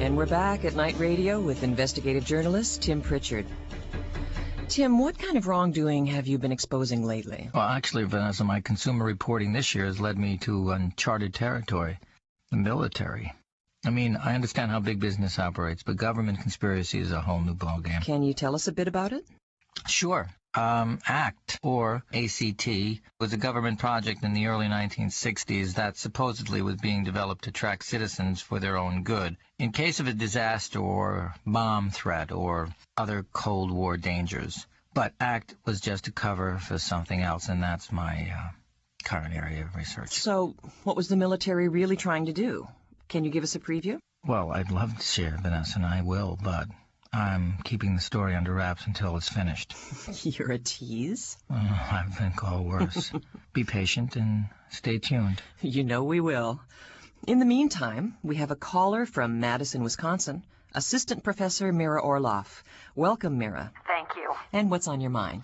And we're back at Night Radio with investigative journalist Tim Pritchard. Tim, what kind of wrongdoing have you been exposing lately? Well, actually, Vanessa, my consumer reporting this year has led me to uncharted territory, the military. I mean, I understand how big business operates, but government conspiracy is a whole new ballgame. Can you tell us a bit about it? Sure. ACT, or ACT, was a government project in the early 1960s that supposedly was being developed to track citizens for their own good in case of a disaster or bomb threat or other Cold War dangers. But ACT was just a cover for something else, and that's my current area of research. So, what was the military really trying to do? Can you give us a preview? Well, I'd love to share, Vanessa, and I will, but I'm keeping the story under wraps until it's finished. You're a tease. I've been called worse. Be patient and stay tuned. You know we will. In the meantime, we have a caller from Madison, Wisconsin, Assistant Professor Mira Orloff. Welcome, Mira. Thank you. And what's on your mind?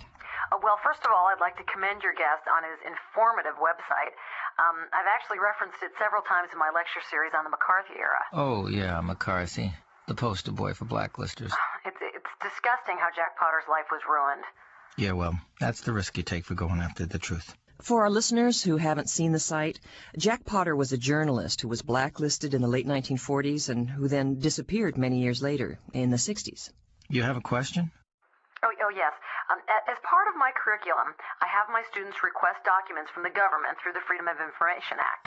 Well, first of all, I'd like to commend your guest on his informative website. I've actually referenced it several times in my lecture series on the McCarthy era. Oh, yeah, McCarthy. The poster boy for blacklisters. It's disgusting how Jack Potter's life was ruined. Yeah, well, that's the risk you take for going after the truth. For our listeners who haven't seen the site, Jack Potter was a journalist who was blacklisted in the late 1940s and who then disappeared many years later, in the 60s. You have a question? Oh yes. As part of my curriculum, I have my students request documents from the government through the Freedom of Information Act.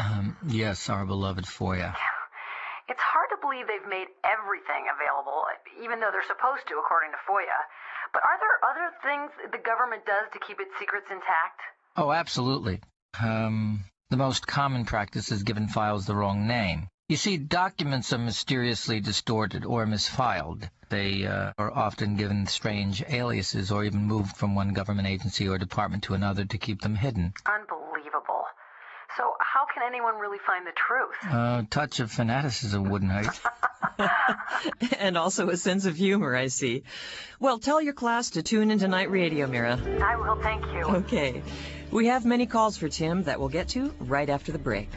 Yes, our beloved FOIA. It's hard to believe they've made everything available, even though they're supposed to, according to FOIA. But are there other things the government does to keep its secrets intact? Oh, absolutely. The most common practice is giving files the wrong name. You see, documents are mysteriously distorted or misfiled. They are often given strange aliases or even moved from one government agency or department to another to keep them hidden. Unbelievable. So how can anyone really find the truth? A touch of fanaticism wouldn't hurt. And also a sense of humor, I see. Well, tell your class to tune into Night Radio, Mira. I will, thank you. Okay. We have many calls for Tim that we'll get to right after the break.